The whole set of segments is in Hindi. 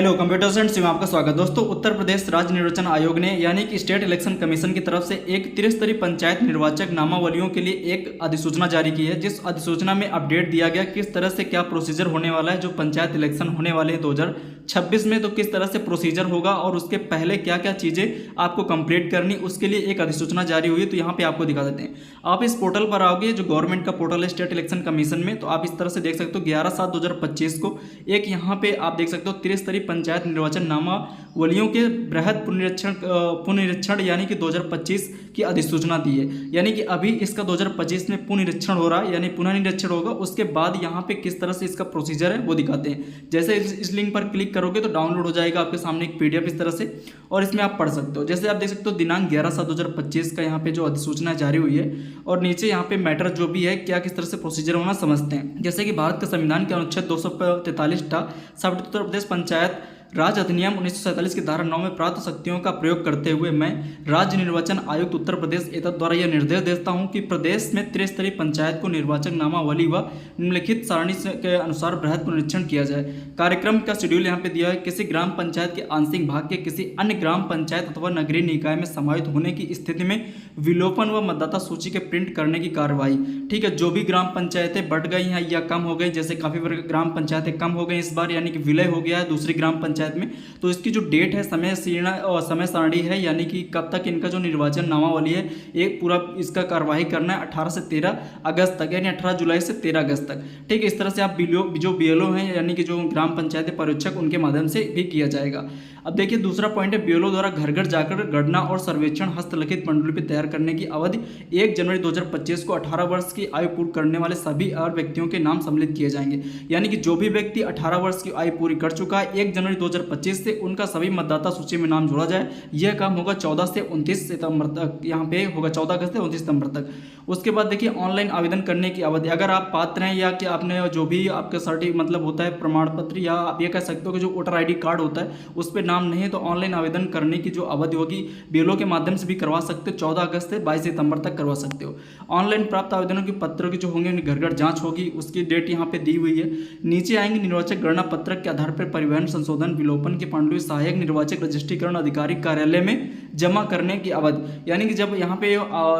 हेलो कंप्यूटर साइंस में आपका स्वागत। दोस्तों, उत्तर प्रदेश राज्य निर्वाचन आयोग ने यानी कि स्टेट इलेक्शन कमीशन की तरफ से एक त्रिस्तरीय पंचायत निर्वाचक नामावलियों के लिए एक अधिसूचना जारी की है, जिस अधिसूचना में अपडेट दिया गया किस तरह से क्या प्रोसीजर होने वाला है। जो पंचायत इलेक्शन होने वाले हैं 2026 में, तो किस तरह से प्रोसीजर होगा और उसके पहले क्या क्या चीज़ें आपको कंप्लीट करनी, उसके लिए एक अधिसूचना जारी हुई है। तो यहाँ पे आपको दिखा देते हैं। आप इस पोर्टल पर आओगे, जो गवर्नमेंट का पोर्टल है स्टेट इलेक्शन कमीशन में, तो आप इस तरह से देख सकते हो 11/7/2025 को एक यहाँ पे आप देख सकते हो त्रिस्तरीय पंचायत निर्वाचन नामावलियों के बृहद पुनरीक्षण यानी कि 2025 की अधिसूचना दी है। यानी कि अभी इसका 2025 में पुनरीक्षण हो रहा है, यानी पुनः निरीक्षण होगा। उसके बाद यहाँ पे किस तरह से इसका प्रोसीजर है वो दिखाते हैं। जैसे इस लिंक पर क्लिक करोगे तो डाउनलोड हो जाएगा आपके सामने एक PDF इस तरह से, और इसमें आप पढ़ सकते हो। जैसे आप देख सकते हो दिनांक 11/7/2025 का यहाँ पे जो अधिसूचना जारी हुई है, और नीचे यहाँ पे मैटर जो भी है क्या किस तरह से प्रोसीजर होना समझते हैं। जैसे कि भारत के संविधान के अनुच्छेद 243 सब उत्तर प्रदेश पंचायत राज अधिनियम 1947 की धारा 9 में प्राप्त शक्तियों का प्रयोग करते हुए मैं राज्य निर्वाचन आयुक्त उत्तर प्रदेश एतद द्वारा यह निर्देश देता हूं कि प्रदेश में त्रिस्तरीय पंचायत को निर्वाचक नामावली व निम्नलिखित सारणी के अनुसार बृहद पुनरीक्षण किया जाए। कार्यक्रम का शेड्यूल यहाँ पे दिया है। किसी ग्राम पंचायत के आंशिक भाग के किसी अन्य ग्राम पंचायत अथवा नगरीय निकाय में समाहित होने की स्थिति में विलोपन व मतदाता सूची के प्रिंट करने की कार्रवाई। ठीक है, जो भी ग्राम पंचायतें बढ़ गई हैं या कम हो गई, जैसे काफ़ी ग्राम पंचायतें कम हो गई इस बार, यानी कि विलय हो गया है दूसरी ग्राम पंचायत में, तो इसकी जो डेट है समय सारणी है, यानी कि कब तक इनका जो निर्वाचन नामावली है एक पूरा इसका कार्रवाई करना है 18 से 13 अगस्त तक, यानी 18 जुलाई से 13 अगस्त तक। ठीक है, इस तरह से आप जो BLO हैं यानी कि जो ग्राम पंचायत पर्यवेक्षक उनके माध्यम से भी किया जाएगा। अब देखिए दूसरा पॉइंट है, BLO द्वारा घर घर जाकर गणना और सर्वेक्षण हस्तलिखित पांडुलिपि तैयार करने की अवधि 1 जनवरी 2025 को 18 वर्ष की आयु पूरी करने वाले सभी और व्यक्तियों के नाम सम्मिलित किए जाएंगे। यानी कि जो भी व्यक्ति 18 वर्ष की आयु पूरी कर चुका है 1 जनवरी 2025 से उनका सभी मतदाता सूची में नाम जोड़ा जाए। यह काम होगा 14 से 29 सितंबर तक, यहाँ पे होगा 14 अगस्त से 29 सितंबर तक। उसके बाद देखिए ऑनलाइन आवेदन करने की अवधि, अगर आप पात्र हैं या कि आपने जो भी आपका मतलब होता है प्रमाण पत्र, या आप ये कह सकते हो कि जो वोटर ID कार्ड होता है उस पर नाम नहीं है, तो ऑनलाइन आवेदन करने की जो अवधि होगी BLO के माध्यम से भी करवा सकते हो। 14 अगस्त से 22 सितंबर तक करवा सकते हो। ऑनलाइन प्राप्त आवेदनों की पत्रों की जो होंगे उनकी घर घर जांच होगी, उसकी डेट यहाँ पे दी हुई है। नीचे आएंगे निर्वाचक गणना पत्रक के आधार पर परिवहन संशोधन विलोपन की पांडुलिपि सहायक निर्वाचक रजिस्ट्रीकरण अधिकारी कार्यालय में जमा करने की अवधि, यानी कि जब यहाँ पे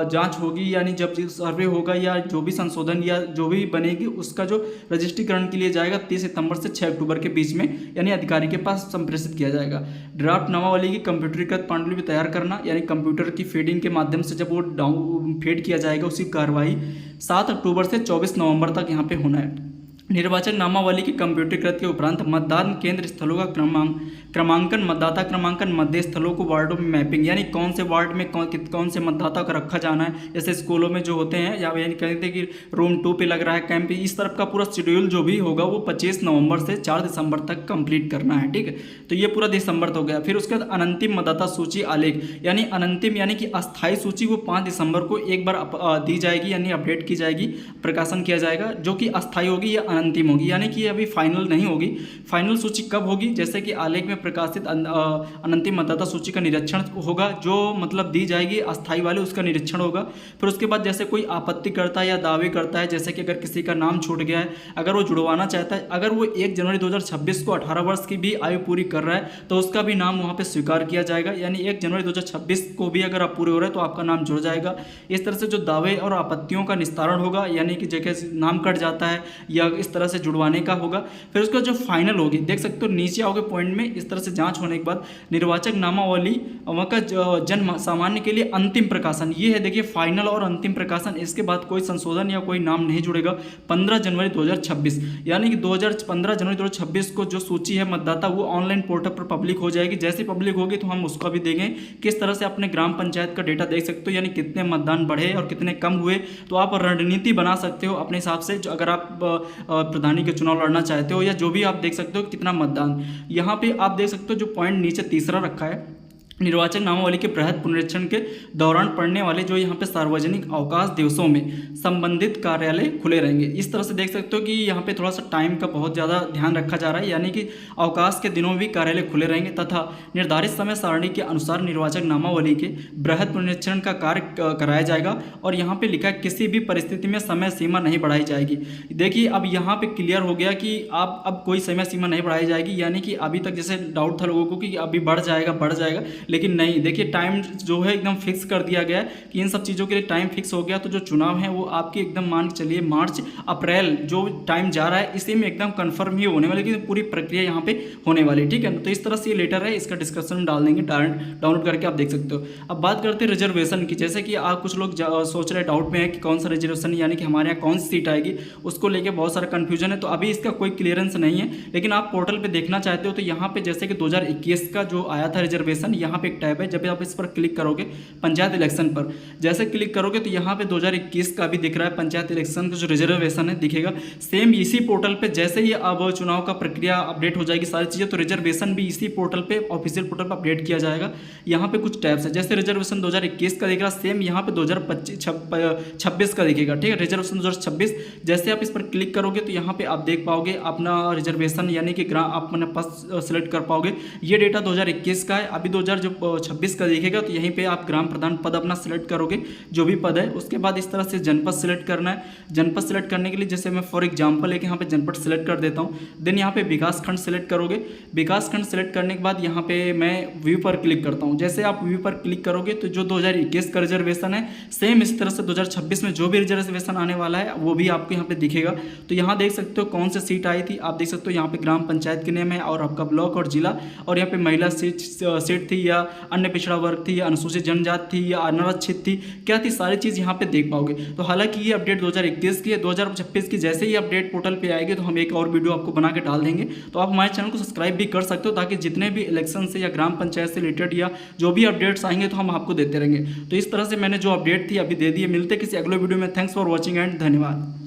जांच होगी, यानी जब सर्वे होगा या जो भी संशोधन या जो भी बनेगी उसका जो रजिस्ट्रीकरण के लिए जाएगा 30 सितंबर से 6 अक्टूबर के बीच में, यानी अधिकारी के पास संप्रेषित किया जाएगा। ड्राफ्ट नामावली की कंप्यूटरीकृत पांडुलिपि तैयार करना, यानी कंप्यूटर की फीडिंग के माध्यम से जब वो फेड किया जाएगा उसकी कार्रवाई 7 अक्टूबर से 24 नवंबर तक यहाँ पे होना है। निर्वाचक नामावली की कंप्यूटरीकृत के उपरांत मतदान केंद्र स्थलों का क्रमांकन, मतदाता क्रमांकन, मध्य स्थलों को वार्डों में मैपिंग, यानी कौन से वार्ड में कौन से मतदाता का रखा जाना है। जैसे स्कूलों में जो होते हैं, या यानी कहते हैं कि रूम 2 पे लग रहा है कैंप, इस तरफ का पूरा शेड्यूल जो भी होगा वो 25 नवंबर से 4 दिसंबर तक कंप्लीट करना है। ठीक है, तो ये पूरा दिसंबर तो हो गया। फिर उसके बाद अनंतिम मतदाता सूची आलेख, यानी अनंतिम यानी कि अस्थायी सूची वो 5 दिसंबर को एक बार दी जाएगी, यानी अपडेट की जाएगी, प्रकाशन किया जाएगा, जो कि अस्थायी होगी या अंतिम होगी, यानी कि अभी फाइनल नहीं होगी। फाइनल सूची कब होगी, जैसे कि आलेख में प्रकाशित अनंतिम मतदाता सूची का निरीक्षण होगा, जो मतलब दी जाएगी अस्थायी वाले उसका निरीक्षण होगा। फिर उसके बाद जैसे कोई आपत्ति करता है या दावे करता है, जैसे कि अगर किसी का नाम छूट गया है, अगर वो जुड़वाना चाहता है, अगर वो 1 जनवरी 2026 को 18 वर्ष की भी आयु पूरी कर रहा है, तो उसका भी नाम वहाँ पर स्वीकार किया जाएगा। यानी 1 जनवरी 2026 को भी अगर आप पूरे हो रहे हैं तो आपका नाम जुड़ जाएगा। इस तरह से जो दावे और आपत्तियों का निस्तारण होगा, यानी कि जगह नाम कट जाता है या इस तरह से जुड़वाने का होगा। फिर उसका जो फाइनल होगी, देख सकते हो नीचे आओगे पॉइंट में, इस तरह से जांच होने के बाद निर्वाचक नामावली का जन सामान्य के लिए अंतिम प्रकाशन, ये है देखिए फाइनल और अंतिम प्रकाशन। इसके बाद कोई संशोधन या कोई नाम नहीं जुड़ेगा 15 जनवरी 2026, यानी कि 15 जनवरी 2026 को जो सूची है मतदाता वो ऑनलाइन पोर्टल पर पब्लिक हो जाएगी। जैसे पब्लिक होगी तो हम उसका भी देंगे किस तरह से अपने ग्राम पंचायत का डेटा देख सकते हो, यानी कितने मतदान बढ़े और कितने कम हुए। तो आप रणनीति बना सकते हो अपने हिसाब से, अगर आप प्रधानी के चुनाव लड़ना चाहते हो, या जो भी आप देख सकते हो कितना मतदान। यहाँ पे आप देख सकते हो जो पॉइंट नीचे तीसरा रखा है, निर्वाचक नामावली के बृहद पुनरीक्षण के दौरान पड़ने वाले जो यहाँ पे सार्वजनिक अवकाश दिवसों में संबंधित कार्यालय खुले रहेंगे। इस तरह से देख सकते हो कि यहाँ पे थोड़ा सा टाइम का बहुत ज़्यादा ध्यान रखा जा रहा है, यानी कि अवकाश के दिनों में भी कार्यालय खुले रहेंगे तथा निर्धारित समय सारणी के अनुसार निर्वाचक नामावली के बृहद पुनरीक्षण का कार्य कराया जाएगा। और यहाँ पर लिखा है किसी भी परिस्थिति में समय सीमा नहीं बढ़ाई जाएगी। देखिए अब यहाँ पर क्लियर हो गया कि आप अब कोई समय सीमा नहीं बढ़ाई जाएगी, यानी कि अभी तक जैसे डाउट था लोगों को कि अभी बढ़ जाएगा, लेकिन नहीं, देखिए टाइम जो है एकदम फिक्स कर दिया गया है कि इन सब चीज़ों के लिए टाइम फिक्स हो गया। तो जो चुनाव है वो आपके एकदम मान के चलिए मार्च अप्रैल जो टाइम जा रहा है इसी में एकदम कंफर्म ही होने वाली, लेकिन पूरी प्रक्रिया यहाँ पे होने वाली, ठीक है। तो इस तरह से ये लेटर है, इसका डिस्क्रिप्शन में डाल देंगे, डाउनलोड करके आप देख सकते हो। अब बात करते हैं रिजर्वेशन की। जैसे कि आप कुछ लोग सोच रहे डाउट में है कि कौन सा रिजर्वेशन यानी कि हमारे यहाँ कौन सी सीट आएगी, उसको लेकर बहुत सारा कन्फ्यूजन है। तो अभी इसका कोई क्लियरेंस नहीं है, लेकिन आप पोर्टल पर देखना चाहते हो तो यहाँ पे जैसे कि 2021 का जो आया था रिजर्वेशन, यहाँ पे एक टैब है, जब आप इस पर क्लिक करोगे पंचायत इलेक्शन पर जैसे क्लिक करोगे तो यहाँ पे 2021 का भी दिख रहा है, पंचायत इलेक्शन का जो रिजर्वेशन है दिखेगा सेम इसी पोर्टल पे। जैसे ही अब चुनाव का प्रक्रिया अपडेट हो जाएगी सारी चीज़ें, तो रिजर्वेशन भी इसी पोर्टल पे ऑफिशियल पोर्टल पर अपडेट किया जाएगा। यहाँ पे कुछ टैब्स है, जैसे रिजर्वेशन 2021 का दिख रहा है सेम यहाँ पे 2026 का दिखेगा, ठीक है, रिजर्वेशन 2026। जैसे आप इस पर क्लिक करोगे तो यहाँ पे आप देख पाओगे अपना रिजर्वेशन यानी कि आप अपना पद सेलेक्ट कर पाओगे। ये डेटा 2021 का है, अभी 2026 का दिखेगा तो यहीं पे आप ग्राम प्रधान पद अपना सिलेक्ट करोगे जो भी पद है। उसके बाद इस तरह से जनपद सिलेक्ट करना है। जनपद सिलेक्ट करने के लिए जैसे मैं फॉर एग्जांपल एक यहाँ पे जनपद सिलेक्ट कर देता हूँ, देन यहाँ पे विकास खंड सिलेक्ट करोगे। विकास खंड सिलेक्ट करने के बाद यहाँ पे मैं व्यू पर क्लिक करता हूँ। जैसे आप व्यू पर क्लिक करोगे तो जो 2021 का रिजर्वेशन है सेम इस तरह से 2026 में जो भी रिजर्वेशन आने वाला है वो भी आपको यहाँ पे दिखेगा। तो यहाँ देख सकते हो कौन सी सीट आई थी, आप देख सकते हो यहाँ पे ग्राम पंचायत के नेम है और आपका ब्लॉक और जिला, और यहाँ पे महिला सीट थी या अन्य पिछड़ा वर्ग थी या अनुसूचित जनजाति थी या अनारक्षित थी, क्या थी, सारी चीज़ यहाँ पे देख पाओगे। तो हालांकि ये अपडेट 2021 की है, 2026 की जैसे ही अपडेट पोर्टल पे आएगी तो हम एक और वीडियो आपको बना के डाल देंगे। तो आप हमारे चैनल को सब्सक्राइब भी कर सकते हो ताकि जितने भी इलेक्शन से या ग्राम पंचायत से रिलेटेड या जो भी अपडेट्स आएंगे तो हम आपको देते रहेंगे। तो इस तरह से मैंने जो अपडेट थी अभी दे दी है। मिलते किसी अगले वीडियो में। थैंक्स फॉर वॉचिंग एंड धन्यवाद।